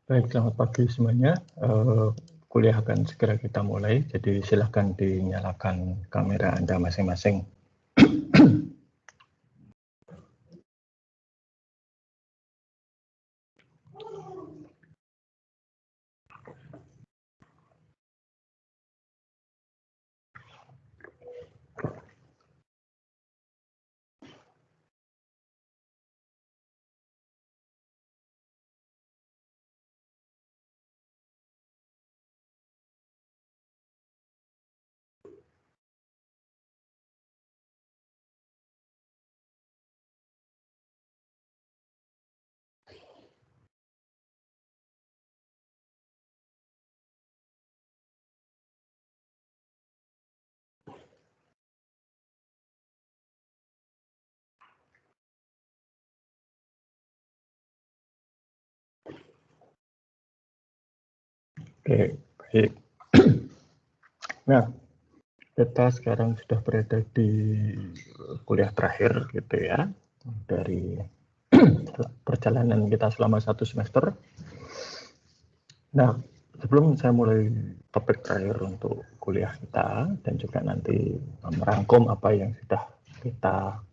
Baik, selamat pagi semuanya. Kuliah akan segera kita mulai, jadi silahkan dinyalakan kamera Anda masing-masing. Oke, baik. Nah, kita sekarang sudah berada di kuliah terakhir gitu ya, dari perjalanan kita selama 1 semester. Nah, sebelum saya mulai topik terakhir untuk kuliah kita dan juga nanti merangkum apa yang sudah kita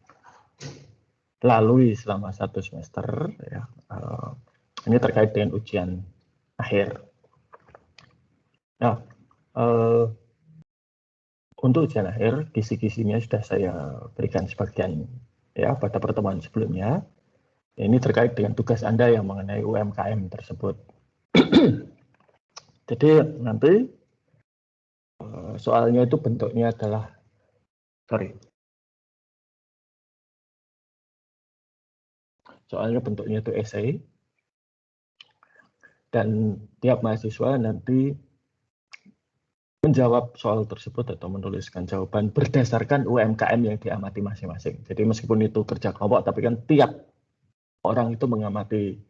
lalui selama 1 semester, ya, ini terkait dengan ujian akhir. Nah, untuk ujian akhir, kisi-kisinya sudah saya berikan sebagian ya pada pertemuan sebelumnya. Ini terkait dengan tugas Anda yang mengenai UMKM tersebut. Jadi nanti soalnya itu bentuknya adalah, soalnya bentuknya itu essay, dan tiap mahasiswa nanti menjawab soal tersebut atau menuliskan jawaban berdasarkan UMKM yang diamati masing-masing. Jadi meskipun itu kerja kelompok, tapi kan tiap orang itu mengamati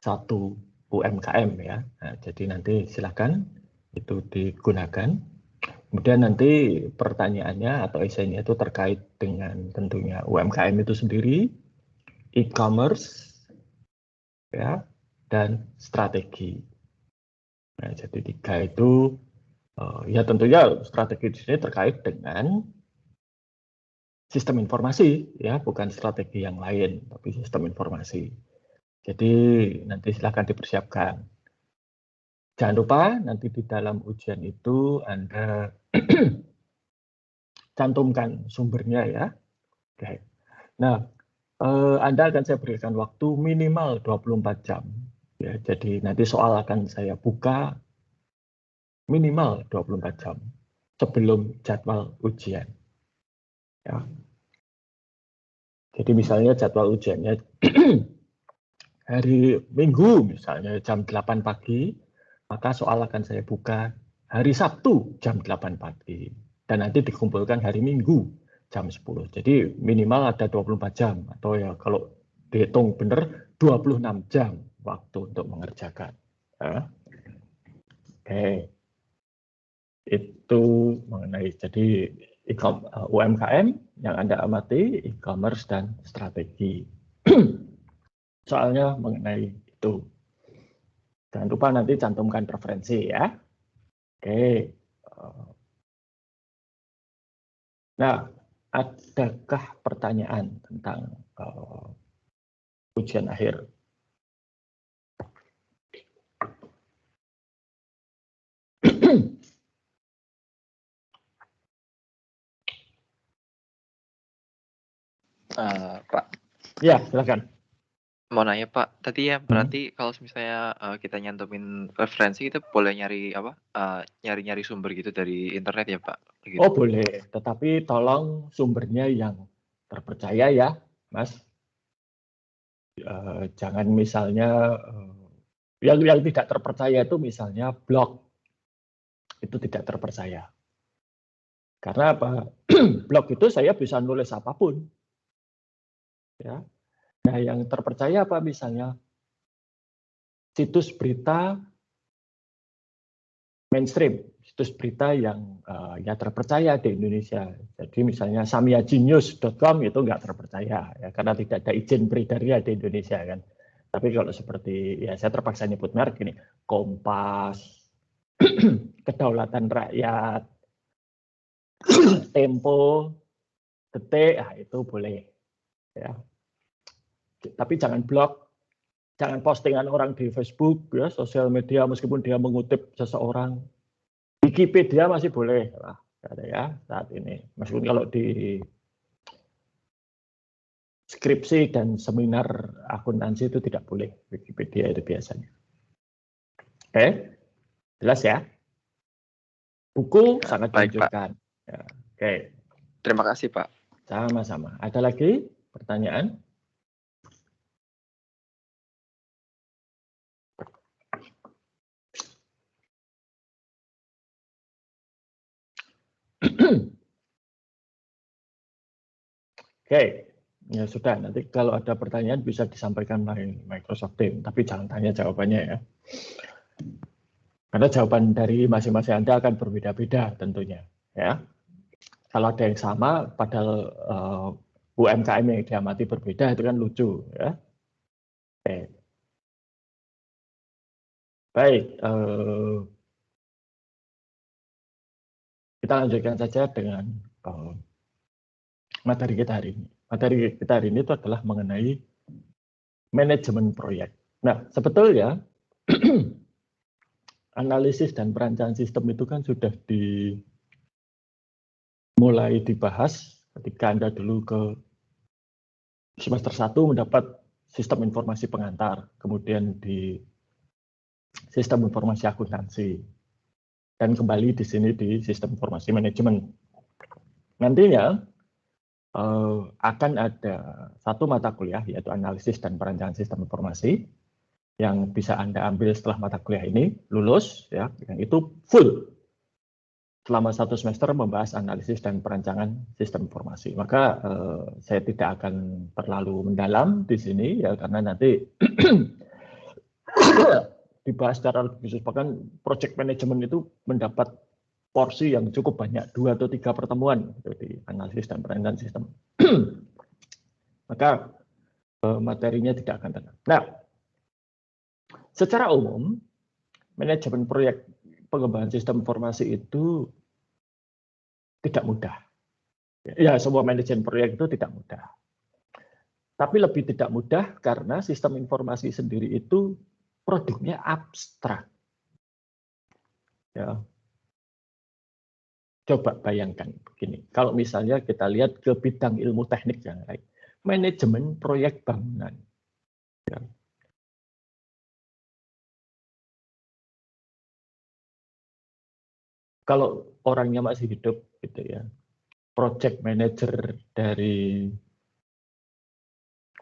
satu UMKM ya. Nah, jadi nanti silakan itu digunakan. Kemudian nanti pertanyaannya atau esainya itu terkait dengan tentunya UMKM itu sendiri, e-commerce, ya, dan strategi. Nah, jadi 3 itu ya tentunya strategi di sini terkait dengan sistem informasi, ya, bukan strategi yang lain, tapi sistem informasi. Jadi nanti silakan dipersiapkan. Jangan lupa nanti di dalam ujian itu Anda cantumkan sumbernya ya. Oke. Nah, Anda akan saya berikan waktu minimal 24 jam. Ya, jadi nanti soal akan saya buka minimal 24 jam sebelum jadwal ujian. Ya. Jadi misalnya jadwal ujiannya hari Minggu misalnya jam 8 pagi, maka soal akan saya buka hari Sabtu jam 8 pagi. Dan nanti dikumpulkan hari Minggu jam 10. Jadi minimal ada 24 jam. Atau ya kalau dihitung benar 26 jam waktu untuk mengerjakan. Ya. Oke. Itu mengenai jadi UMKM yang Anda amati, e-commerce dan strategi. Soalnya mengenai itu. Jangan lupa nanti cantumkan referensi ya. Oke. Nah, adakah pertanyaan tentang ujian akhir? Pak. Ya, silakan. Mau nanya Pak, tadi ya berarti kalau misalnya kita nyantumin referensi itu boleh nyari apa? Nyari-nyari sumber gitu dari internet ya Pak? Gitu. Oh boleh, tetapi tolong sumbernya yang terpercaya ya, Mas. Jangan misalnya yang tidak terpercaya itu misalnya blog, itu tidak terpercaya. Karena apa? Blog itu saya bisa nulis apapun. Ya. Nah, yang terpercaya apa misalnya? Situs berita mainstream, situs berita yang ya terpercaya di Indonesia. Jadi misalnya samiajinews.com itu nggak terpercaya ya, karena tidak ada izin beredarnya di Indonesia kan. Tapi kalau seperti, ya saya terpaksa nyebut merek ini, Kompas, Kedaulatan Rakyat, Tempo, Detik, itu boleh. Ya. Tapi jangan blog, jangan postingan orang di Facebook, ya, sosial media meskipun dia mengutip seseorang. Wikipedia masih boleh, ya saat ini. Meskipun kalau di skripsi dan seminar akuntansi itu tidak boleh Wikipedia itu biasanya. Oke, jelas ya? Buku sangat dianjurkan. Ya, oke. Terima kasih, Pak. Sama-sama. Ada lagi pertanyaan? Oke, ya sudah. Nanti kalau ada pertanyaan bisa disampaikan melalui Microsoft Teams, tapi jangan tanya jawabannya ya. Karena jawaban dari masing-masing Anda akan berbeda-beda tentunya. Ya, kalau ada yang sama, padahal UMKM yang diamati berbeda itu kan lucu. Ya. Oke. Baik, kita lanjutkan saja dengan materi kita hari ini. Materi kita hari ini itu adalah mengenai manajemen proyek. Nah, sebetulnya analisis dan perancangan sistem itu kan sudah mulai dibahas ketika Anda dulu ke semester 1 mendapat sistem informasi pengantar, kemudian di sistem informasi akuntansi, dan kembali di sini di sistem informasi manajemen. Nantinya akan ada satu mata kuliah yaitu analisis dan perancangan sistem informasi yang bisa Anda ambil setelah mata kuliah ini lulus, ya, yang itu full selama 1 semester membahas analisis dan perancangan sistem informasi. Maka saya tidak akan terlalu mendalam di sini ya karena nanti dibahas secara lebih khusus. Bahkan project management itu mendapat porsi yang cukup banyak, 2 atau 3 pertemuan di analisis dan perancangan sistem. Maka materinya tidak akan tenang. Nah, secara umum manajemen proyek pengembangan sistem informasi itu tidak mudah. Ya, semua manajemen proyek itu tidak mudah. Tapi lebih tidak mudah karena sistem informasi sendiri itu produknya abstrak. Ya. Coba bayangkan begini, kalau misalnya kita lihat ke bidang ilmu teknik yang lain, manajemen proyek bangunan. Ya. Kalau orangnya masih hidup, gitu ya, project manager dari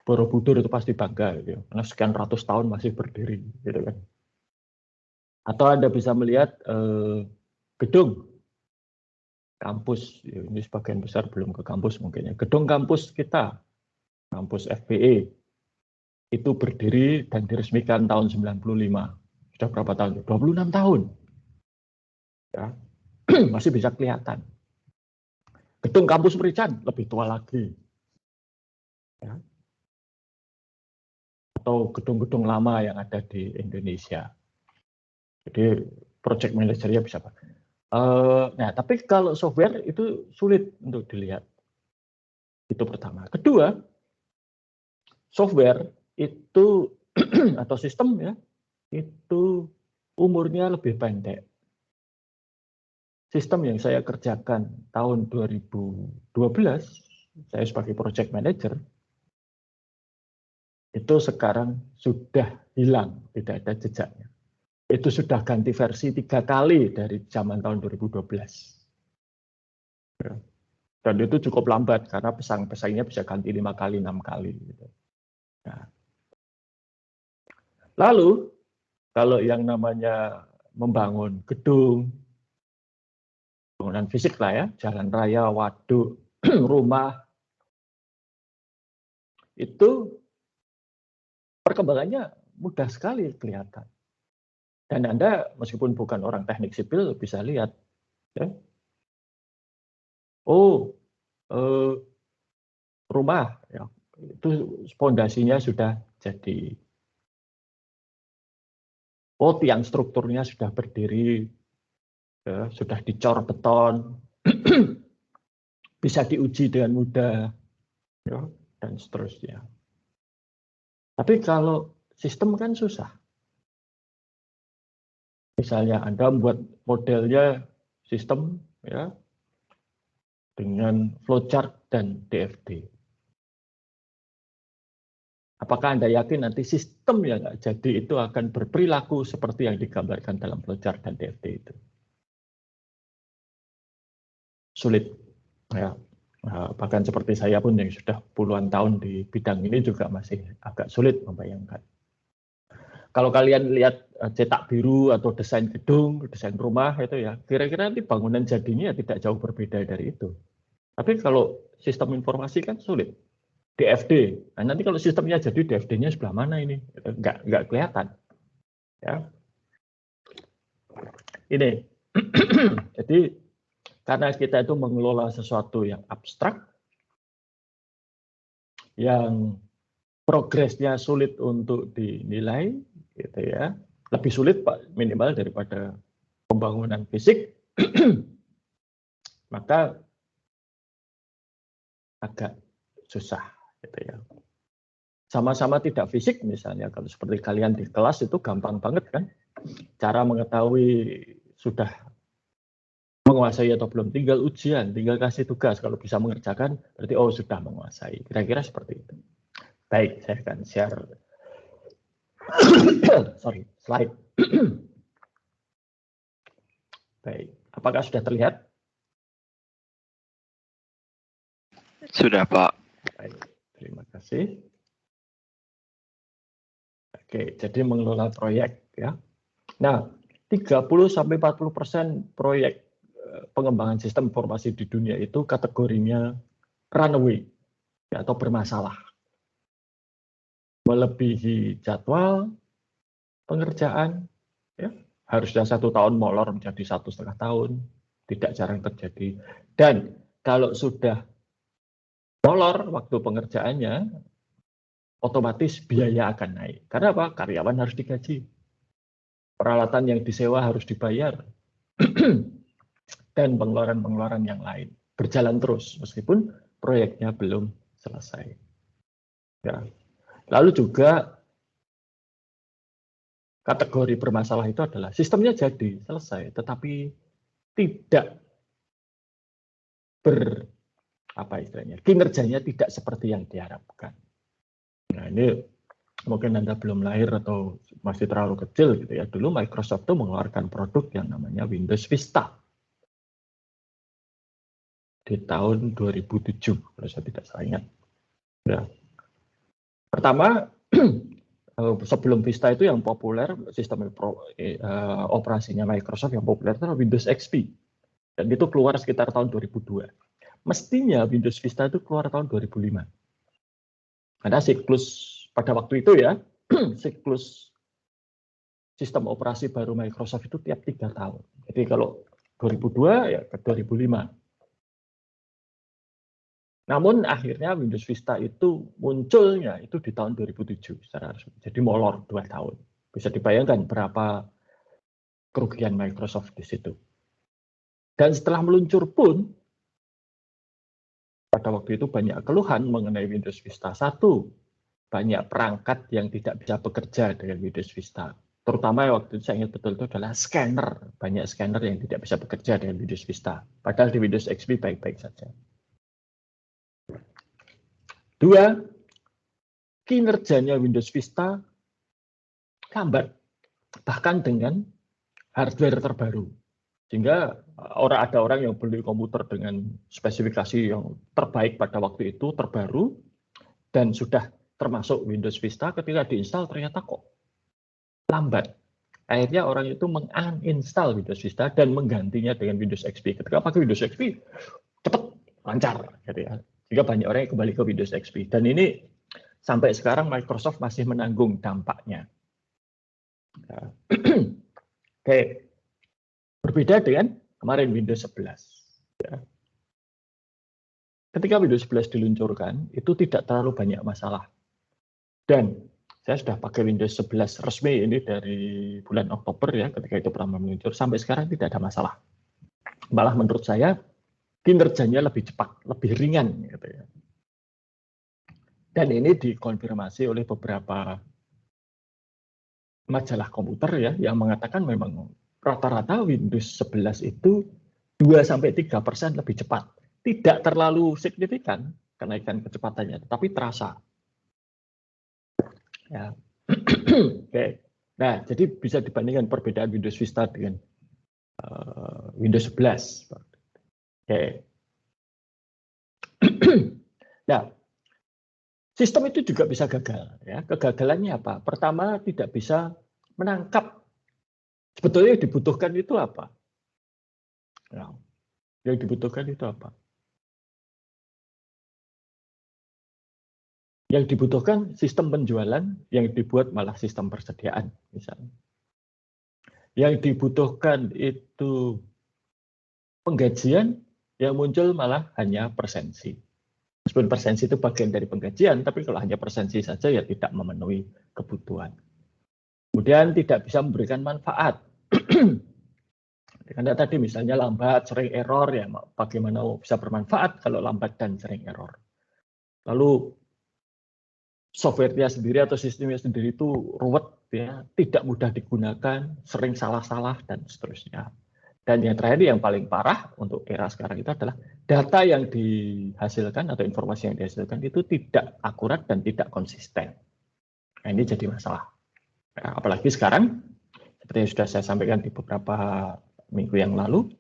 Borobudur itu pasti bangga, gitu ya, karena sekian ratus tahun masih berdiri, gitu kan. Atau Anda bisa melihat gedung kampus, ini sebagian besar belum ke kampus mungkin ya. Gedung kampus kita, kampus FPE, itu berdiri dan diresmikan tahun 95. Sudah berapa tahun? 26 tahun. Ya. Masih bisa kelihatan. Gedung kampus Merican lebih tua lagi. Ya. Atau gedung-gedung lama yang ada di Indonesia. Jadi project manajernya bisa apa? Nah, tapi kalau software itu sulit untuk dilihat. Itu pertama. Kedua, software itu atau sistem ya, itu umurnya lebih pendek. Sistem yang saya kerjakan tahun 2012, saya sebagai project manager, itu sekarang sudah hilang, tidak ada jejaknya. Itu sudah ganti versi 3 kali dari zaman tahun 2012. Dan itu cukup lambat karena pesaingnya bisa ganti 5 kali, 6 kali. Nah. Lalu, kalau yang namanya membangun gedung, bangunan fisik lah ya, jalan raya, waduk, rumah, itu perkembangannya mudah sekali kelihatan. Dan Anda meskipun bukan orang teknik sipil bisa lihat, ya. Oh, rumah, ya, itu fondasinya sudah jadi Oh, tiang strukturnya sudah berdiri, ya, sudah dicor beton, bisa diuji dengan mudah, ya, dan seterusnya. Tapi kalau sistem kan susah. Misalnya Anda membuat modelnya sistem, ya, dengan flowchart dan DFD. Apakah Anda yakin nanti sistem yang nggak jadi itu akan berperilaku seperti yang digambarkan dalam flowchart dan DFD itu? Sulit. Ya. Bahkan seperti saya pun yang sudah puluhan tahun di bidang ini juga masih agak sulit membayangkan. Kalau kalian lihat cetak biru atau desain gedung, desain rumah itu ya, kira-kira nanti bangunan jadinya tidak jauh berbeda dari itu. Tapi kalau sistem informasi kan sulit. DFD. Nah, nanti kalau sistemnya jadi DFD-nya sebelah mana ini? Nggak kelihatan. Ya. Ini. Jadi karena kita itu mengelola sesuatu yang abstrak, yang progresnya sulit untuk dinilai, gitu ya. Lebih sulit Pak minimal daripada pembangunan fisik, maka agak susah, gitu ya. Sama-sama tidak fisik misalnya, kalau seperti kalian di kelas itu gampang banget kan, cara mengetahui sudah menguasai atau belum, tinggal ujian, tinggal kasih tugas, kalau bisa mengerjakan berarti oh sudah menguasai, kira-kira seperti itu. Baik, saya akan share slide. Baik, apakah sudah terlihat? Sudah, Pak. Baik, terima kasih. Oke, jadi mengelola proyek ya. Nah, 30-40% proyek pengembangan sistem informasi di dunia itu kategorinya runaway ya, atau bermasalah. Melebihi jadwal pengerjaan, ya, harusnya 1 tahun molor menjadi 1,5 tahun, tidak jarang terjadi. Dan kalau sudah molor waktu pengerjaannya, otomatis biaya akan naik. Karena apa? Karyawan harus digaji. Peralatan yang disewa harus dibayar. Dan pengeluaran-pengeluaran yang lain. Berjalan terus, meskipun proyeknya belum selesai. Ya. Lalu juga kategori bermasalah itu adalah sistemnya jadi, selesai, tetapi tidak kinerjanya tidak seperti yang diharapkan. Nah, ini mungkin Anda belum lahir atau masih terlalu kecil gitu ya. Dulu Microsoft itu mengeluarkan produk yang namanya Windows Vista di tahun 2007 kalau saya tidak salah ingat. Ya. Pertama, sebelum Vista itu yang populer sistem operasinya Microsoft yang populer itu Windows XP. Dan itu keluar sekitar tahun 2002. Mestinya Windows Vista itu keluar tahun 2005. Karena siklus pada waktu itu ya, siklus sistem operasi baru Microsoft itu tiap 3 tahun. Jadi kalau 2002 ya ke 2005. Namun akhirnya Windows Vista itu munculnya itu di tahun 2007 secara resmi. Jadi molor 2 tahun. Bisa dibayangkan berapa kerugian Microsoft di situ. Dan setelah meluncur pun, pada waktu itu banyak keluhan mengenai Windows Vista 1. Banyak perangkat yang tidak bisa bekerja dengan Windows Vista. Terutama waktu itu saya ingat betul itu adalah scanner. Banyak scanner yang tidak bisa bekerja dengan Windows Vista. Padahal di Windows XP baik-baik saja. 2, kinerjanya Windows Vista lambat. Bahkan dengan hardware terbaru. Sehingga ada orang yang beli komputer dengan spesifikasi yang terbaik pada waktu itu, terbaru, dan sudah termasuk Windows Vista, ketika diinstal ternyata kok lambat. Akhirnya orang itu menguninstall Windows Vista dan menggantinya dengan Windows XP. Ketika pakai Windows XP, cepat, lancar. Gitu ya. Sehingga banyak orang yang kembali ke Windows XP. Dan ini sampai sekarang Microsoft masih menanggung dampaknya. Ya. Oke. Berbeda dengan kemarin Windows 11. Ya. Ketika Windows 11 diluncurkan, itu tidak terlalu banyak masalah. Dan Saya sudah pakai Windows 11 resmi ini dari bulan Oktober ya, ketika itu pertama meluncur, sampai sekarang tidak ada masalah. Malah menurut saya kinerjanya lebih cepat, lebih ringan gitu ya. Dan ini dikonfirmasi oleh beberapa majalah komputer ya yang mengatakan memang rata-rata Windows 11 itu 2-3% lebih cepat. Tidak terlalu signifikan kenaikan kecepatannya, tetapi terasa. Ya. Oke. Nah, jadi bisa dibandingkan perbedaan Windows Vista dengan Windows 11. Oke. Nah, sistem itu juga bisa gagal. Ya. Kegagalannya apa? Pertama, tidak bisa menangkap sebetulnya yang dibutuhkan itu apa. Ya. Yang dibutuhkan itu apa? Yang dibutuhkan sistem penjualan, yang dibuat malah sistem persediaan, misalnya. Yang dibutuhkan itu penggajian, yang muncul malah hanya persensi. Meskipun persensi itu bagian dari penggajian, tapi kalau hanya persensi saja ya tidak memenuhi kebutuhan. Kemudian tidak bisa memberikan manfaat. Karena tadi misalnya lambat, sering error, ya bagaimana bisa bermanfaat kalau lambat dan sering error. Lalu software-nya sendiri atau sistemnya sendiri itu ruwet, ya, tidak mudah digunakan, sering salah-salah, dan seterusnya. Dan yang terakhir yang paling parah untuk era sekarang itu adalah data yang dihasilkan atau informasi yang dihasilkan itu tidak akurat dan tidak konsisten. Nah, ini jadi masalah. Nah, apalagi sekarang, seperti yang sudah saya sampaikan di beberapa minggu yang lalu,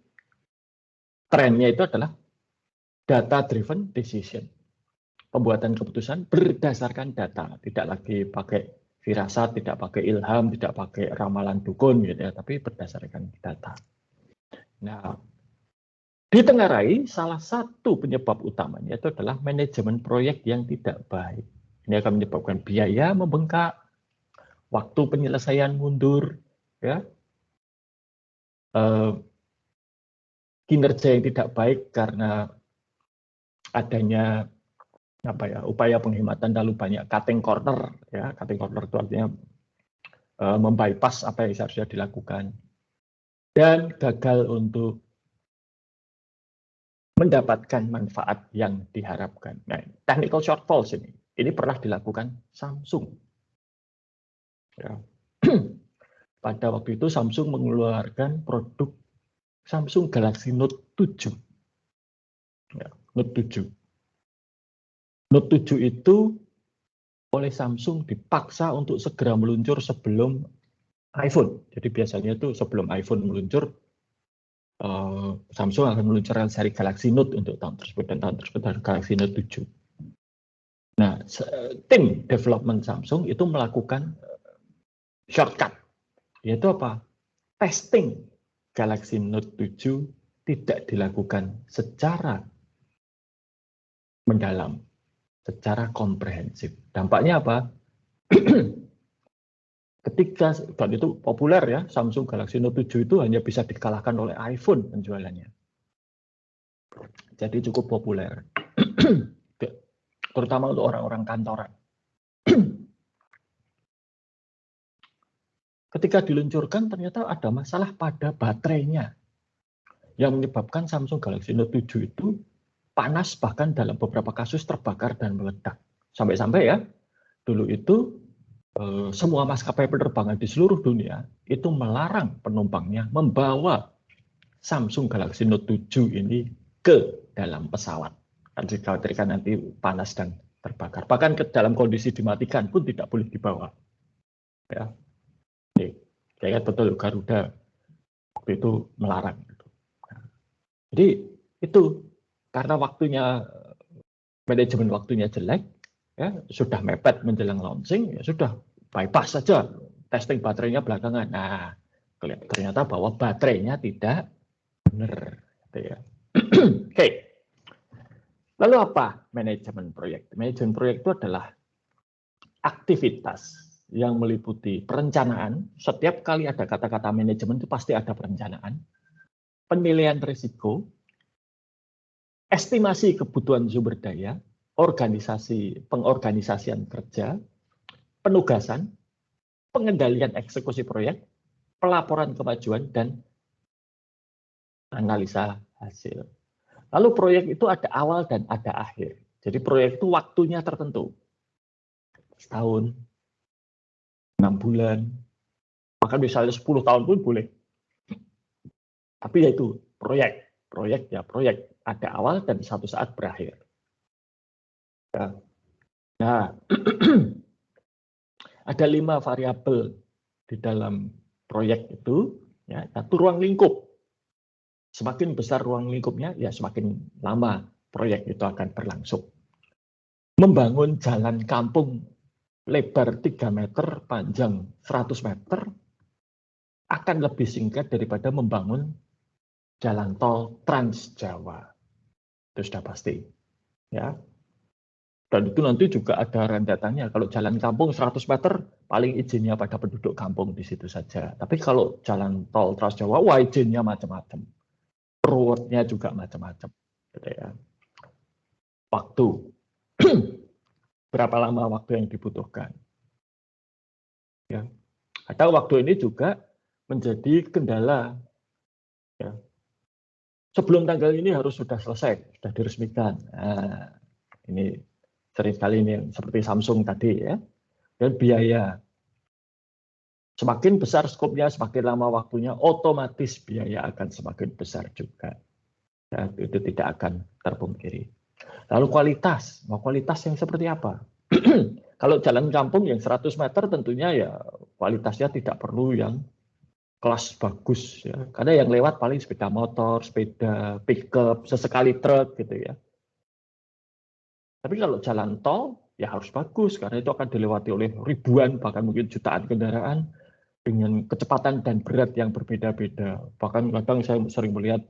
trennya itu adalah data-driven decision. Pembuatan keputusan berdasarkan data, tidak lagi pakai firasat, tidak pakai ilham, tidak pakai ramalan dukun, gitu ya, tapi berdasarkan data. Nah, ditengarai salah satu penyebab utamanya itu adalah manajemen proyek yang tidak baik. Ini akan menyebabkan biaya membengkak, waktu penyelesaian mundur, ya, kinerja yang tidak baik karena adanya upaya penghematan lalu banyak cutting corner, ya, cutting corner itu artinya membypass apa yang seharusnya dilakukan, dan gagal untuk mendapatkan manfaat yang diharapkan. Nah, technical shortfalls ini pernah dilakukan Samsung. Ya. Pada waktu itu Samsung mengeluarkan produk Samsung Galaxy Note 7. Ya, Note 7. Note 7 itu oleh Samsung dipaksa untuk segera meluncur sebelum iPhone. Jadi biasanya itu sebelum iPhone meluncur, Samsung akan meluncurkan seri Galaxy Note untuk tahun tersebut, dan tahun tersebut ada Galaxy Note 7. Nah, tim development Samsung itu melakukan shortcut, yaitu apa? Testing Galaxy Note 7 tidak dilakukan secara mendalam, secara komprehensif. Dampaknya apa? Ketika dan itu populer ya, Samsung Galaxy Note 7 itu hanya bisa dikalahkan oleh iPhone penjualannya. Jadi cukup populer. Terutama untuk orang-orang kantoran. Ketika diluncurkan ternyata ada masalah pada baterainya yang menyebabkan Samsung Galaxy Note 7 itu panas, bahkan dalam beberapa kasus terbakar dan meledak. Sampai-sampai ya, dulu itu semua maskapai penerbangan di seluruh dunia itu melarang penumpangnya membawa Samsung Galaxy Note 7 ini ke dalam pesawat. Kan dikhawatirkan nanti panas dan terbakar. Bahkan ke dalam kondisi dimatikan pun tidak boleh dibawa. Ya. Saya ingat betul Garuda waktu itu melarang. Jadi itu karena manajemen waktunya jelek, ya sudah mepet menjelang launching, ya sudah bypass saja testing baterainya belakangan. Nah, ternyata bahwa baterainya tidak benar. Ya. Oke. Lalu apa manajemen proyek? Manajemen proyek itu adalah aktivitas yang meliputi perencanaan. Setiap kali ada kata-kata manajemen itu pasti ada perencanaan, penilaian risiko, estimasi kebutuhan sumber daya, pengorganisasian kerja, penugasan, pengendalian eksekusi proyek, pelaporan kemajuan, dan analisa hasil. Lalu proyek itu ada awal dan ada akhir. Jadi proyek itu waktunya tertentu. Setahun, 6 bulan, bahkan misalnya 10 tahun pun boleh. Tapi ya itu proyek. Proyek ya proyek. Ada awal dan satu saat berakhir. Nah, ada 5 variabel di dalam proyek itu. Ya, satu ruang lingkup. Semakin besar ruang lingkupnya, ya semakin lama proyek itu akan berlangsung. Membangun jalan kampung lebar 3 meter, panjang 100 meter, akan lebih singkat daripada membangun jalan tol Trans Jawa. Itu sudah pasti. Ya. Dan itu nanti juga ada rentetannya. Kalau jalan kampung 100 meter, paling izinnya pada penduduk kampung di situ saja. Tapi kalau jalan tol Trans Jawa, wah izinnya macam-macam. Roadnya juga macam-macam. Gitu ya. Waktu. Berapa lama waktu yang dibutuhkan. Ya. Atau waktu ini juga menjadi kendala. Ya. Sebelum tanggal ini harus sudah selesai, sudah diresmikan. Nah, ini sering sekali ini seperti Samsung tadi ya. Dan biaya. Semakin besar skopnya, semakin lama waktunya, otomatis biaya akan semakin besar juga. Ya, itu tidak akan terpungkiri. Lalu kualitas, mau kualitas yang seperti apa? Kalau jalan kampung yang 100 meter tentunya ya kualitasnya tidak perlu yang kelas bagus ya. Karena yang lewat paling sepeda motor, sepeda pickup, sesekali truk gitu ya. Tapi kalau jalan tol ya harus bagus karena itu akan dilewati oleh ribuan bahkan mungkin jutaan kendaraan dengan kecepatan dan berat yang berbeda-beda. Bahkan kadang saya sering melihat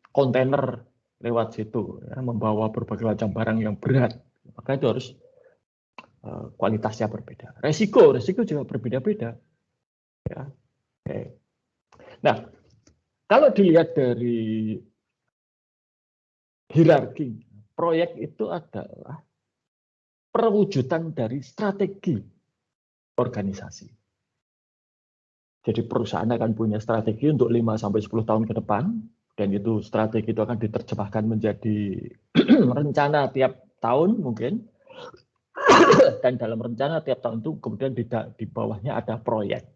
kontainer lewat situ ya, membawa berbagai macam barang yang berat. Maka itu harus kualitasnya berbeda. Resiko juga berbeda-beda. Ya. Oke. Nah, kalau dilihat dari hierarki, proyek itu adalah perwujudan dari strategi organisasi. Jadi perusahaan akan punya strategi untuk 5-10 tahun ke depan, dan itu strategi itu akan diterjemahkan menjadi rencana tiap tahun mungkin, dan dalam rencana tiap tahun itu kemudian di bawahnya ada proyek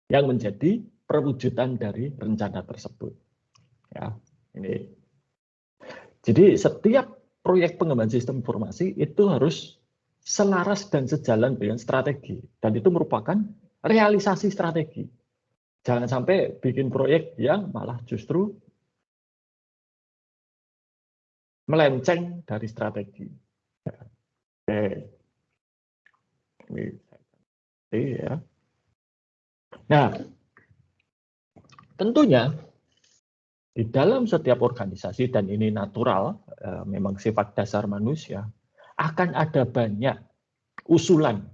yang menjadi perwujudan dari rencana tersebut. Ya, ini. Jadi setiap proyek pengembangan sistem informasi itu harus selaras dan sejalan dengan strategi, dan itu merupakan realisasi strategi. Jangan sampai bikin proyek yang malah justru melenceng dari strategi. Oke. Ya. Nah, tentunya di dalam setiap organisasi, dan ini natural, memang sifat dasar manusia, akan ada banyak usulan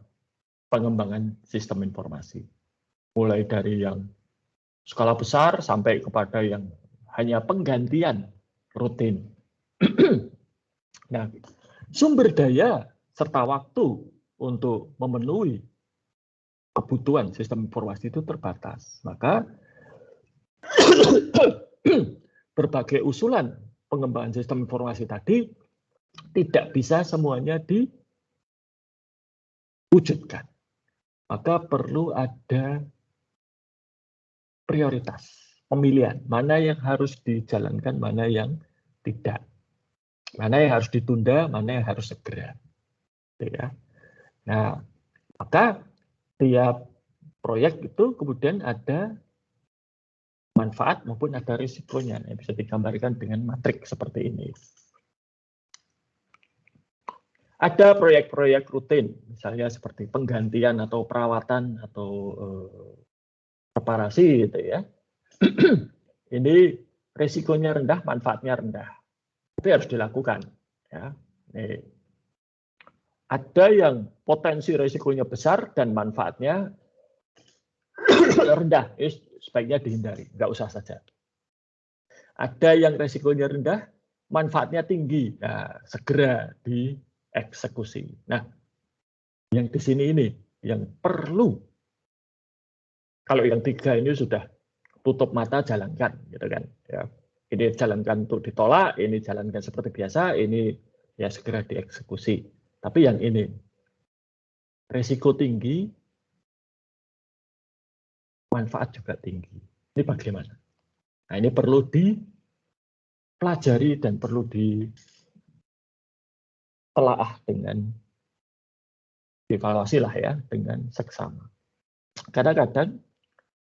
pengembangan sistem informasi. Mulai dari yang skala besar sampai kepada yang hanya penggantian rutin. Nah, sumber daya serta waktu untuk memenuhi kebutuhan sistem informasi itu terbatas. Maka berbagai usulan pengembangan sistem informasi tadi tidak bisa semuanya diwujudkan. Maka perlu ada prioritas, pemilihan, mana yang harus dijalankan, mana yang tidak. Mana yang harus ditunda, mana yang harus segera. Ya. Nah, maka tiap proyek itu kemudian ada manfaat maupun ada risikonya. Yang bisa digambarkan dengan matrik seperti ini. Ada proyek-proyek rutin, misalnya seperti penggantian atau perawatan atau reparasi gitu ya. Ini risikonya rendah, manfaatnya rendah. Tapi harus dilakukan. Ya. Nih. Ada yang potensi risikonya besar dan manfaatnya rendah, sebaiknya dihindari, nggak usah saja. Ada yang risikonya rendah, manfaatnya tinggi, nah, segera dieksekusi. Nah, Yang di sini ini yang perlu. Kalau yang 3 ini sudah tutup mata jalankan, gitu kan? Ya, ini jalankan untuk ditolak, ini jalankan seperti biasa, ini ya segera dieksekusi. Tapi yang ini resiko tinggi, manfaat juga tinggi. Ini bagaimana? Nah, ini perlu dipelajari dan perlu ditelaah dengan evaluasi lah ya, dengan seksama. Kadang-kadang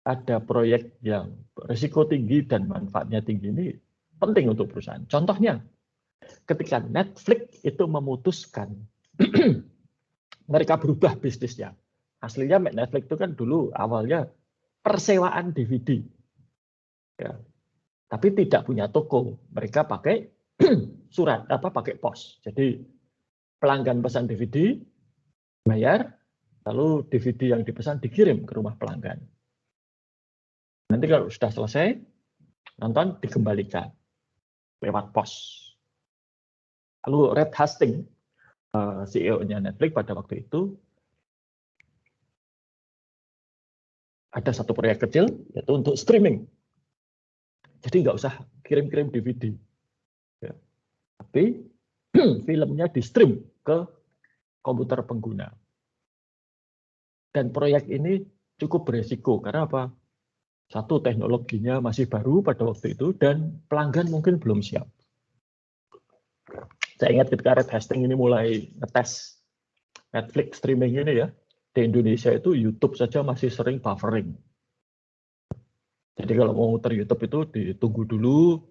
ada proyek yang risiko tinggi dan manfaatnya tinggi ini penting untuk perusahaan. Contohnya, ketika Netflix itu memutuskan mereka berubah bisnisnya. Aslinya Netflix itu kan dulu awalnya persewaan DVD. Ya. Tapi tidak punya toko. Mereka pakai surat, pakai pos. Jadi pelanggan pesan DVD, bayar, lalu DVD yang dipesan dikirim ke rumah pelanggan. Nanti kalau sudah selesai, nonton dikembalikan lewat pos. Lalu Reed Hastings, CEO-nya Netflix pada waktu itu, ada satu proyek kecil, yaitu untuk streaming. Jadi nggak usah kirim-kirim DVD. Ya. Tapi filmnya di-stream ke komputer pengguna. Dan proyek ini cukup beresiko, karena apa? Satu, teknologinya masih baru pada waktu itu, dan pelanggan mungkin belum siap. Saya ingat ketika Reed Hastings ini mulai ngetes Netflix streaming ini ya, di Indonesia itu YouTube saja masih sering buffering. Jadi kalau mau muter YouTube itu ditunggu dulu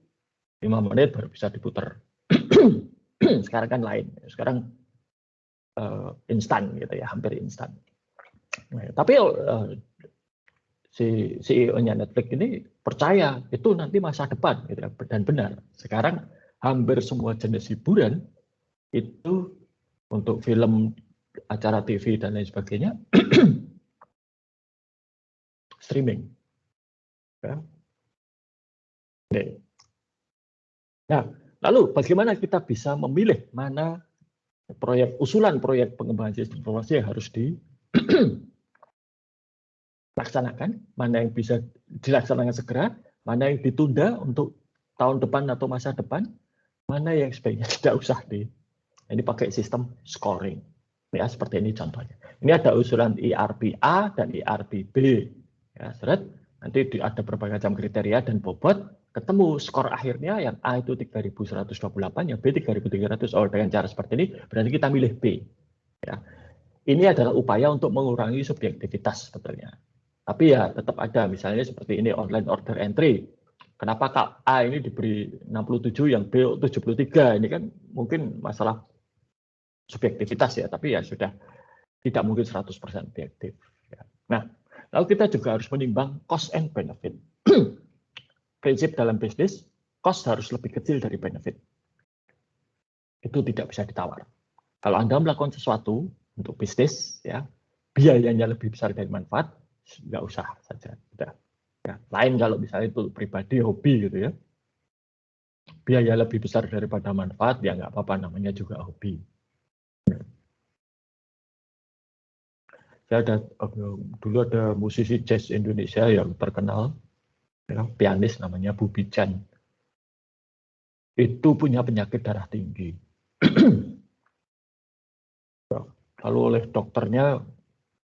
5 menit baru bisa diputar. Sekarang kan lain, sekarang instan gitu ya, hampir instan. Nah, tapi si CEO-nya Netflix ini percaya itu nanti masa depan gitu ya, dan benar. Sekarang hampir semua jenis hiburan itu untuk film, acara TV dan lain sebagainya streaming. Ya. Nah, lalu bagaimana kita bisa memilih mana usulan proyek pengembangan sistem informasi yang harus dilaksanakan, mana yang bisa dilaksanakan segera, mana yang ditunda untuk tahun depan atau masa depan, mana yang sebaiknya tidak usah ini pakai sistem scoring. Ya, seperti ini contohnya. Ini ada usulan IRP A dan IRP B. Ya, seret, nanti ada berbagai macam kriteria dan bobot, ketemu skor akhirnya yang A itu 3128, yang B 3300. Oh, dengan cara seperti ini berarti kita milih B. Ya. Ini adalah upaya untuk mengurangi subjektivitas sebetulnya. Tapi ya tetap ada, misalnya seperti ini online order entry. Kenapa Kak A ini diberi 67, yang B 73? Ini kan mungkin masalah subjektivitas ya, tapi ya sudah tidak mungkin 100% objektif. Nah, lalu kita juga harus menimbang cost and benefit. Prinsip dalam bisnis, cost harus lebih kecil dari benefit. Itu tidak bisa ditawar. Kalau Anda melakukan sesuatu untuk bisnis, ya biayanya lebih besar dari manfaat, nggak usah saja. Udah. Ya, lain kalau misalnya itu pribadi, hobi gitu ya. Biaya lebih besar daripada manfaat, ya nggak apa-apa, namanya juga hobi. Dulu ada musisi jazz Indonesia yang terkenal, ya, pianis namanya Bubi Chan. Itu punya penyakit darah tinggi. Lalu oleh dokternya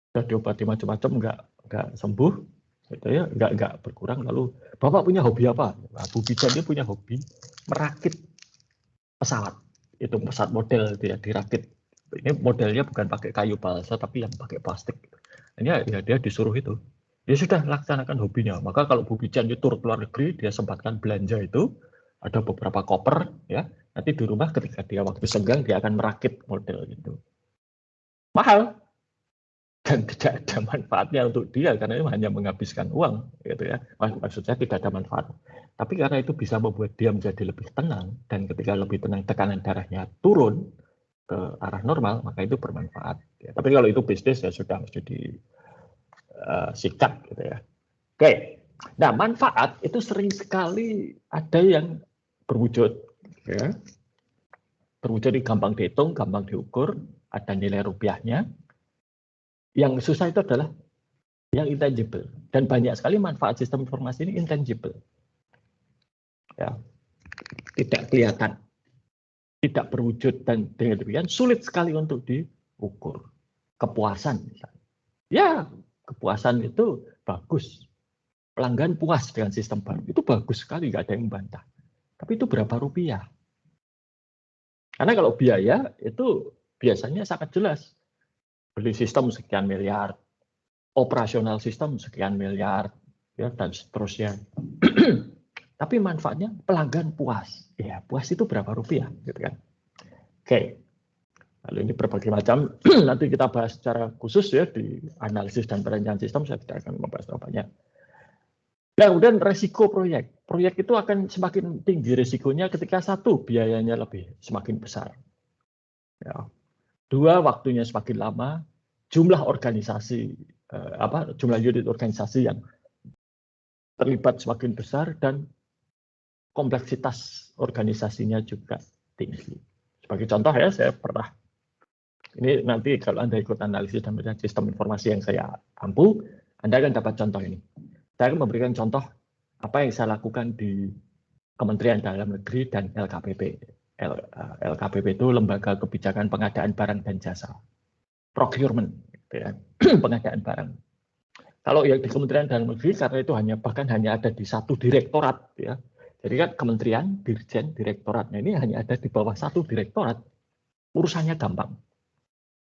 sudah diobati macam-macam, nggak sembuh, gitu ya, nggak berkurang. Lalu Bapak punya hobi apa? Nah, Bubi Chan dia punya hobi merakit pesawat. Itu pesawat model dia dirakit. Ini modelnya bukan pakai kayu balsa tapi yang pakai plastik. Ini ya dia disuruh itu. Dia sudah laksanakan hobinya. Maka kalau Bu Bijan itu tur ke luar negeri, dia sempatkan belanja itu, ada beberapa koper, ya. Nanti di rumah ketika dia waktu senggang dia akan merakit model itu. Mahal dan tidak ada manfaatnya untuk dia karena itu hanya menghabiskan uang, gitu ya. Maksudnya tidak ada manfaat. Tapi karena itu bisa membuat dia menjadi lebih tenang, dan ketika lebih tenang tekanan darahnya turun ke arah normal, maka itu bermanfaat. Ya, tapi kalau itu bisnis ya sudah mesti disikat gitu ya. Oke, nah manfaat itu sering sekali ada yang berwujud, ya. Berwujud gampang dihitung, gampang diukur, ada nilai rupiahnya. Yang susah itu adalah yang intangible. Dan banyak sekali manfaat sistem informasi ini intangible. Ya, tidak kelihatan, tidak berwujud, dan dengan demikian sulit sekali untuk diukur. Kepuasan misalnya. Ya, kepuasan itu bagus. Pelanggan puas dengan sistem baru. Itu bagus sekali, nggak ada yang membantah. Tapi itu berapa rupiah? Karena kalau biaya itu biasanya sangat jelas. Beli sistem sekian miliar, operasional sistem sekian miliar, ya, dan seterusnya. Tapi manfaatnya pelanggan puas. Ya, puas itu berapa rupiah, gitu kan? Oke. Lalu ini berbagai macam. Nanti kita bahas secara khusus ya di analisis dan perencanaan sistem. Saya tidak akan membahas terlalu banyak. Dan kemudian resiko proyek. Proyek itu akan semakin tinggi resikonya ketika satu, biayanya semakin besar. Ya. Dua, waktunya semakin lama. Jumlah organisasi, jumlah unit organisasi yang terlibat semakin besar dan kompleksitas organisasinya juga tinggi. Sebagai contoh ya, saya pernah, ini nanti kalau Anda ikut analisis dan sistem informasi yang saya ampu, Anda akan dapat contoh ini. Saya akan memberikan contoh apa yang saya lakukan di Kementerian Dalam Negeri dan LKPP. LKPP itu Lembaga Kebijakan Pengadaan Barang dan Jasa. Procurement, ya. Pengadaan barang. Kalau yang di Kementerian Dalam Negeri, karena itu bahkan hanya ada di satu direktorat, ya. Jadi kan kementerian, dirjen, direktoratnya ini hanya ada di bawah satu direktorat, urusannya gampang.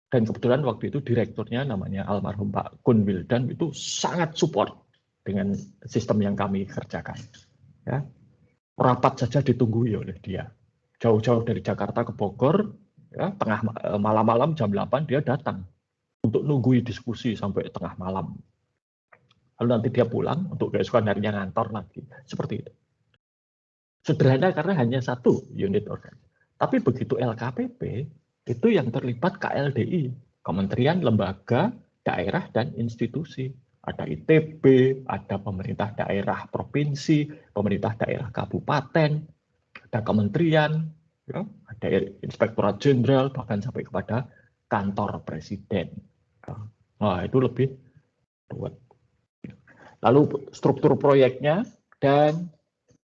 Dan kebetulan waktu itu direkturnya namanya almarhum Pak Kun Wildan itu sangat support dengan sistem yang kami kerjakan. Ya. Rapat saja ditunggui oleh dia. Jauh-jauh dari Jakarta ke Bogor, ya, tengah malam-malam jam 8 dia datang untuk nunggui diskusi sampai tengah malam. Lalu nanti dia pulang untuk keesokan harinya ngantor lagi. Seperti itu. Sederhana karena hanya satu unit organisasi. Tapi begitu LKPP, itu yang terlibat KLDI, Kementerian, Lembaga, Daerah, dan Institusi. Ada ITB, ada pemerintah daerah provinsi, pemerintah daerah kabupaten, ada kementerian, ya, ada Inspektorat Jenderal, bahkan sampai kepada kantor presiden. Nah, itu lebih ruwet. Lalu struktur proyeknya dan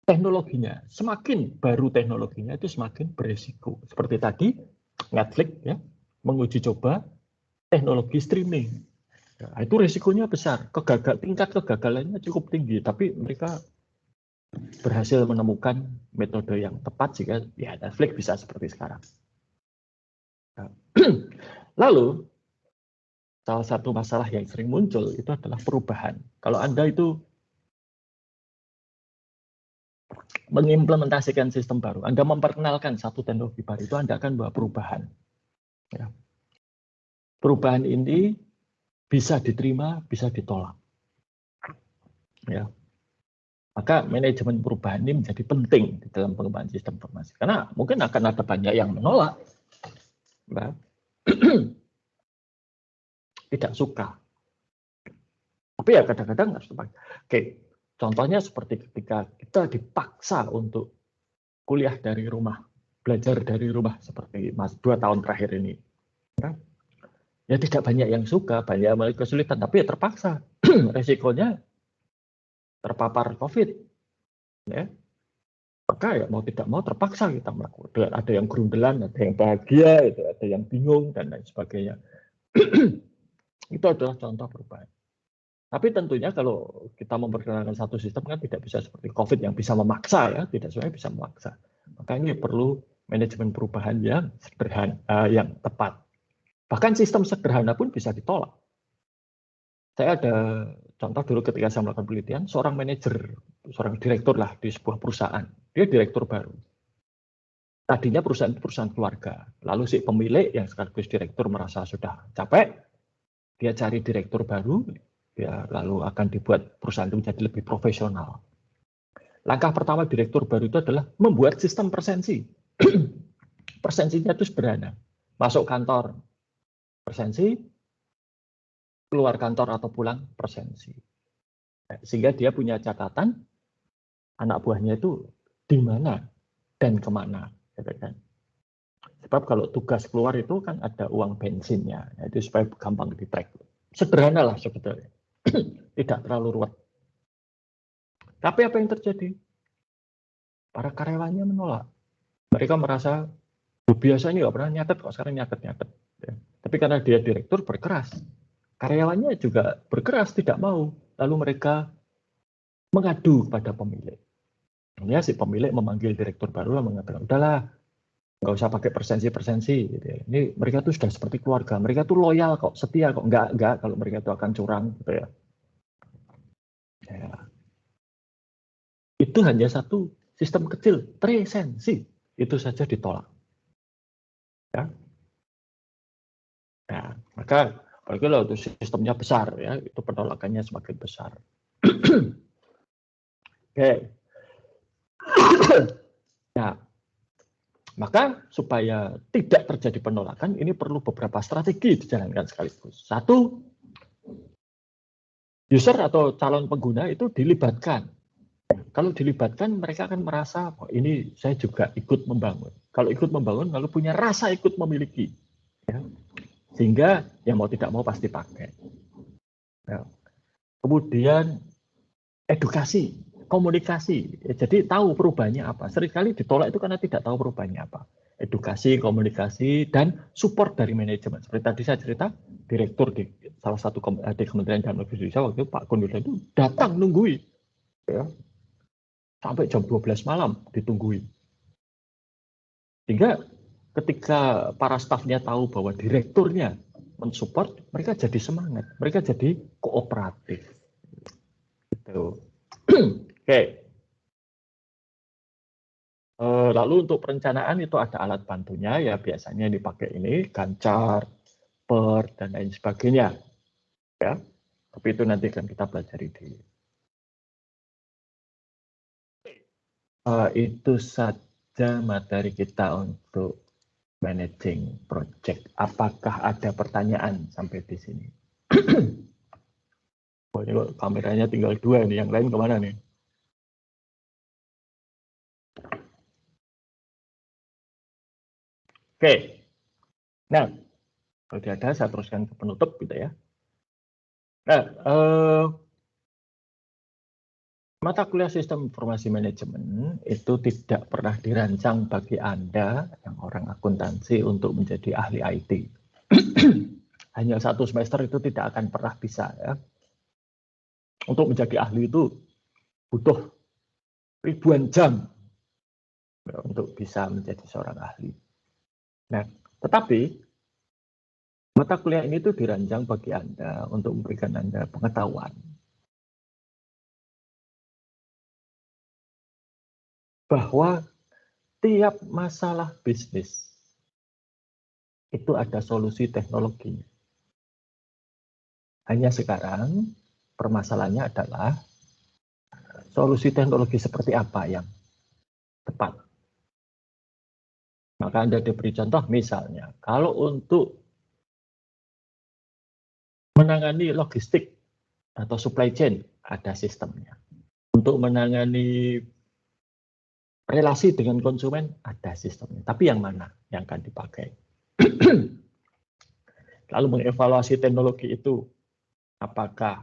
teknologinya. Semakin baru teknologinya itu semakin beresiko. Seperti tadi, Netflix ya menguji coba teknologi streaming. Nah, itu resikonya besar. Tingkat kegagalannya cukup tinggi, tapi mereka berhasil menemukan metode yang tepat sehingga ya Netflix bisa seperti sekarang. Nah, lalu salah satu masalah yang sering muncul itu adalah perubahan. Kalau Anda itu mengimplementasikan sistem baru, Anda memperkenalkan satu teknologi baru, itu Anda akan membawa perubahan. Ya. Perubahan ini bisa diterima, bisa ditolak. Ya. Maka manajemen perubahan ini menjadi penting di dalam pengembangan sistem informasi. Karena mungkin akan ada banyak yang menolak. Ya. Tidak suka. Tapi ya kadang-kadang harus terpaksa. Oke, contohnya seperti ketika kita dipaksa untuk kuliah dari rumah, belajar dari rumah seperti 2 tahun terakhir ini. Ya tidak banyak yang suka, banyak yang memiliki kesulitan, tapi ya terpaksa. Resikonya terpapar COVID. Ya. Maka ya mau tidak mau terpaksa kita melakukan. Ada yang gerundelan, ada yang bahagia, ada yang bingung, dan lain sebagainya. Itu adalah contoh perubahan. Tapi tentunya kalau kita memperkenalkan satu sistem kan tidak bisa seperti COVID yang bisa memaksa, ya, tidak semuanya bisa memaksa. Maka ini perlu manajemen perubahan yang sederhana, yang tepat. Bahkan sistem sederhana pun bisa ditolak. Saya ada contoh dulu ketika saya melakukan penelitian, seorang manajer, seorang direktur lah di sebuah perusahaan, dia direktur baru. Tadinya perusahaan itu perusahaan keluarga, lalu si pemilik yang sekaligus direktur merasa sudah capek, dia cari direktur baru, ya, lalu akan dibuat perusahaan itu menjadi lebih profesional. Langkah pertama direktur baru itu adalah membuat sistem persensi. Persensinya itu sederhana. Masuk kantor, persensi, keluar kantor atau pulang, persensi. Sehingga dia punya catatan, anak buahnya itu di mana dan kemana. Sebab kalau tugas keluar itu kan ada uang bensinnya, itu supaya gampang di-track. Sederhana lah sebetulnya. Tidak terlalu ruwet. Tapi apa yang terjadi? Para karyawannya menolak. Mereka merasa, biasa ini nggak pernah nyatet kok, sekarang nyatet. Ya. Tapi karena dia direktur berkeras. Karyawannya juga berkeras, tidak mau. Lalu mereka mengadu kepada pemilik. Ya, si pemilik memanggil direktur baru dan mengatakan, udahlah, nggak usah pakai persensi. Gitu ya. Ini mereka tuh sudah seperti keluarga, mereka tuh loyal kok, setia kok, nggak kalau mereka tuh akan curang, gitu ya. Ya. Itu hanya satu sistem kecil, presensi, itu saja ditolak. Ya. Nah, maka kalau itu sistemnya besar, ya, itu penolakannya semakin besar. Oke. Nah, maka supaya tidak terjadi penolakan, ini perlu beberapa strategi dijalankan sekaligus. Satu, user atau calon pengguna itu dilibatkan. Kalau dilibatkan, mereka akan merasa, oh, ini saya juga ikut membangun. Kalau ikut membangun, lalu punya rasa ikut memiliki. Ya. Sehingga yang mau tidak mau pasti pakai. Ya. Kemudian edukasi, komunikasi. Ya, jadi tahu perubahannya apa. Seringkali ditolak itu karena tidak tahu perubahannya apa. Edukasi, komunikasi, dan support dari manajemen. Seperti tadi saya cerita, direktur di salah satu di Kementerian Dalam Negeri Indonesia waktu itu Pak Kundula itu datang nunggui. Ya. Sampai jam 12 malam ditungguin. Sehingga ketika para stafnya tahu bahwa direkturnya mensupport, mereka jadi semangat, mereka jadi kooperatif. Gitu. Oke. Lalu untuk perencanaan itu ada alat bantunya, ya biasanya dipakai ini, Gancar, Per, dan lain sebagainya. Ya. Tapi itu nanti akan kita pelajari di. Itu saja materi kita untuk managing project. Apakah ada pertanyaan sampai di sini? Oh, ini kok kameranya tinggal 2 nih, yang lain kemana nih? Oke. Nah, kalau tidak ada, saya teruskan ke penutup gitu ya. Nah, mata kuliah sistem informasi manajemen itu tidak pernah dirancang bagi Anda yang orang akuntansi untuk menjadi ahli IT. Hanya 1 semester itu tidak akan pernah bisa ya. Untuk menjadi ahli itu butuh ribuan jam ya, untuk bisa menjadi seorang ahli. Nah, tetapi mata kuliah ini tuh dirancang bagi Anda untuk memberikan Anda pengetahuan bahwa tiap masalah bisnis itu ada solusi teknologinya. Hanya sekarang permasalahannya adalah solusi teknologi seperti apa yang tepat. Maka Anda diberi contoh misalnya, kalau untuk menangani logistik atau supply chain ada sistemnya. Untuk menangani relasi dengan konsumen ada sistemnya. Tapi yang mana yang akan dipakai? Lalu mengevaluasi teknologi itu, apakah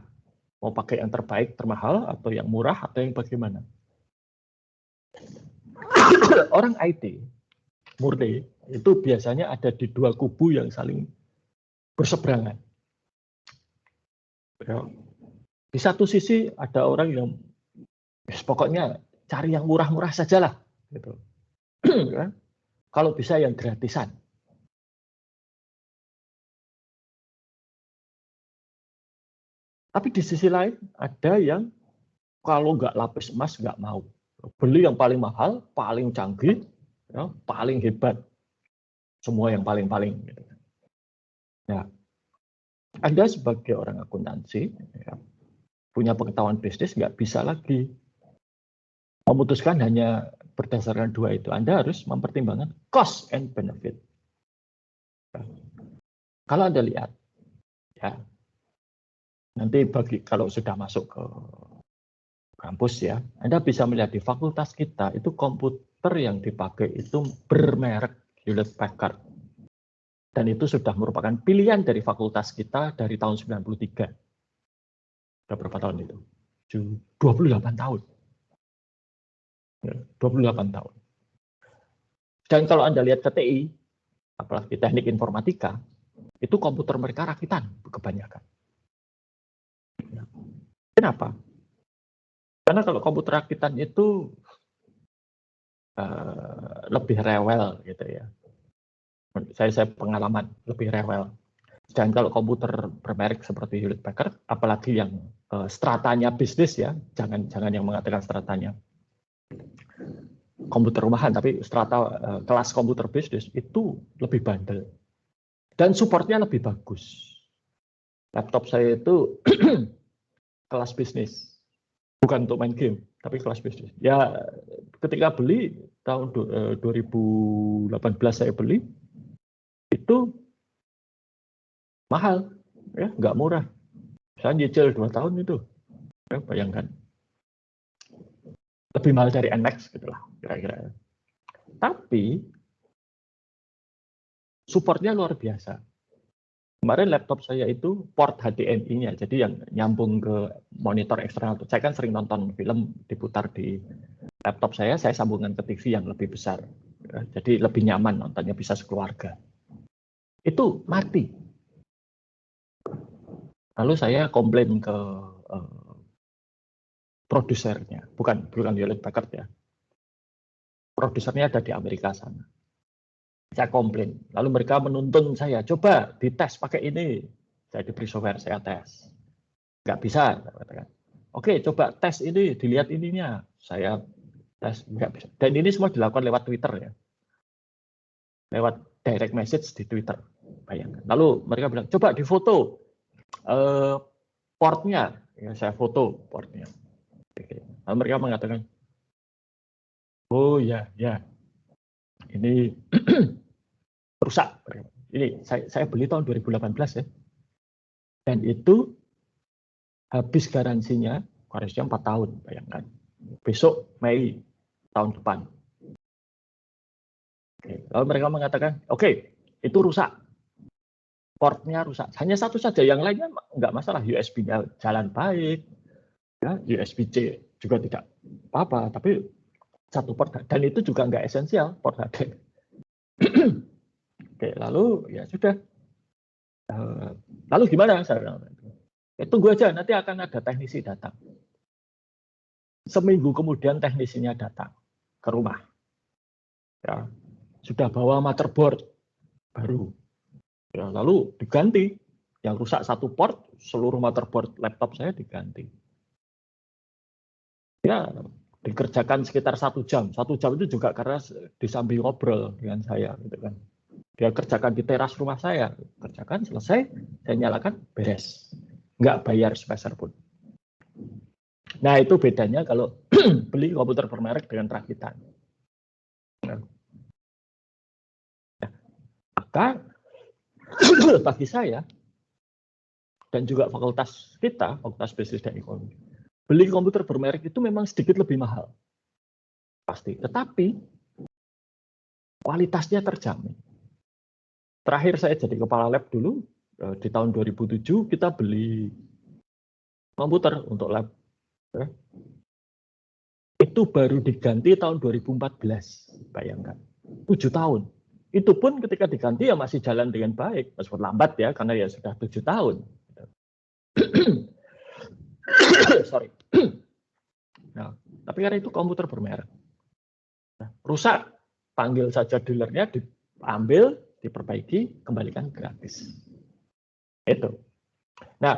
mau pakai yang terbaik, termahal, atau yang murah, atau yang bagaimana? Orang IT murni itu biasanya ada di 2 kubu yang saling berseberangan. Di satu sisi ada orang yang pokoknya cari yang murah-murah sajalah, gitu. Kalau bisa yang gratisan. Tapi di sisi lain ada yang kalau nggak lapis emas nggak mau. Beli yang paling mahal, paling canggih, ya, paling hebat. Semua yang paling-paling. Gitu. Nah, Anda sebagai orang akuntansi, ya, punya pengetahuan bisnis nggak bisa lagi memutuskan hanya berdasarkan 2 itu. Anda harus mempertimbangkan cost and benefit. Kalau Anda lihat, ya, nanti kalau sudah masuk ke kampus ya, Anda bisa melihat di fakultas kita itu komputer yang dipakai itu bermerek Hewlett Packard. Dan itu sudah merupakan pilihan dari fakultas kita dari tahun 93. Sudah berapa tahun itu? 28 tahun. 28 tahun. Dan kalau Anda lihat ke TI, apalagi teknik informatika, itu komputer mereka rakitan kebanyakan. Kenapa? Karena kalau komputer rakitan itu lebih rewel gitu ya. Saya pengalaman lebih rewel. Dan kalau komputer bermerek seperti Hewlett Packard, apalagi yang stratanya bisnis ya, jangan yang mengatakan stratanya komputer rumahan, tapi strata kelas komputer bisnis itu lebih bandel dan supportnya lebih bagus. Laptop saya itu kelas bisnis, bukan untuk main game, tapi kelas bisnis. Ya, ketika beli tahun 2018 saya beli itu mahal, ya nggak murah. Saya nyicil 2 tahun itu, ya, bayangkan. Lebih mahal dari NMAX gitulah kira-kira. Tapi supportnya luar biasa. Kemarin laptop saya itu port HDMI-nya, jadi yang nyambung ke monitor eksternal. Saya kan sering nonton film diputar di laptop saya sambungkan ke TV yang lebih besar. Jadi lebih nyaman nontonnya, bisa sekeluarga. Itu mati. Lalu saya komplain ke produsernya, bukan Hewlett Packard ya. Produsernya ada di Amerika sana. Saya komplain, lalu mereka menuntun saya, coba dites pakai ini. Saya diberi software, saya tes. Nggak bisa, katakan. Oke, coba tes ini, dilihat ininya. Saya tes, nggak bisa. Dan ini semua dilakukan lewat Twitter ya. Lewat direct message di Twitter. Bayangkan. Lalu mereka bilang, coba difoto portnya. Ya, saya foto portnya. Lalu mereka mengatakan, oh ya, ini rusak. Ini saya beli tahun 2018 ya. Dan itu habis garansinya 4 tahun, bayangkan. Besok Mei tahun depan. Oke. Lalu mereka mengatakan, oke, itu rusak. Portnya rusak. Hanya satu saja, yang lainnya nggak masalah. USB-nya jalan baik. Ya, USB-C juga tidak apa-apa, tapi satu port, dan itu juga nggak esensial, port HD. Oke, lalu ya sudah. Lalu gimana? Tunggu aja, nanti akan ada teknisi datang. Seminggu kemudian teknisinya datang ke rumah. Ya, sudah bawa motherboard baru. Ya, lalu diganti. Yang rusak satu port, seluruh motherboard laptop saya diganti. Ya, dikerjakan sekitar 1 jam. 1 jam itu juga karena disambil ngobrol dengan saya, gitu kan. Dia kerjakan di teras rumah saya, kerjakan selesai, saya nyalakan, beres, nggak bayar sepeser pun. Nah itu bedanya kalau beli komputer bermerek dengan rakitan. Nah, maka bagi saya dan juga fakultas kita, fakultas bisnis dan ekonomi, beli komputer bermerek itu memang sedikit lebih mahal, pasti. Tetapi kualitasnya terjamin. Terakhir saya jadi kepala lab dulu, di tahun 2007 kita beli komputer untuk lab. Ya. Itu baru diganti tahun 2014, bayangkan. 7 tahun. Itu pun ketika diganti ya masih jalan dengan baik, meskipun lambat ya, karena ya sudah 7 tahun. Sorry. Nah, tapi karena itu komputer bermerek. Nah, rusak, panggil saja dealernya, diambil, diperbaiki, kembalikan gratis. Itu. Nah,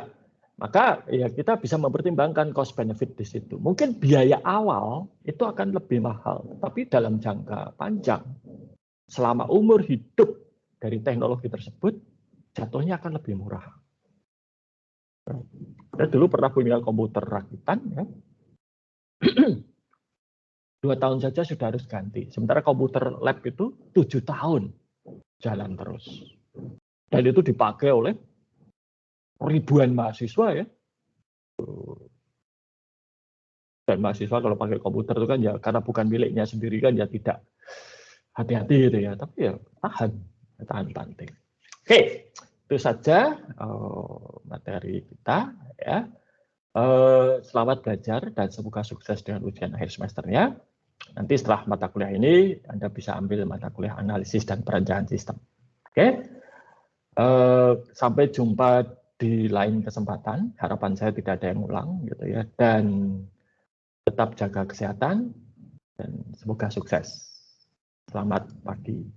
maka ya kita bisa mempertimbangkan cost benefit di situ. Mungkin biaya awal itu akan lebih mahal, tapi dalam jangka panjang, selama umur hidup dari teknologi tersebut, jatuhnya akan lebih murah. Saya dulu pernah punya komputer rakitan, ya. 2 tahun saja sudah harus ganti. Sementara komputer lab itu 7 tahun jalan terus. Dan itu dipakai oleh ribuan mahasiswa ya. Dan mahasiswa kalau pakai komputer itu kan ya karena bukan miliknya sendiri kan ya tidak hati-hati gitu ya. Tapi ya tahan banting. Oke, itu saja materi kita ya. Selamat belajar dan semoga sukses dengan ujian akhir semesternya. Nanti setelah mata kuliah ini Anda bisa ambil mata kuliah analisis dan perencanaan sistem. Oke. Sampai jumpa di lain kesempatan. Harapan saya tidak ada yang ulang gitu ya, dan tetap jaga kesehatan dan semoga sukses. Selamat pagi.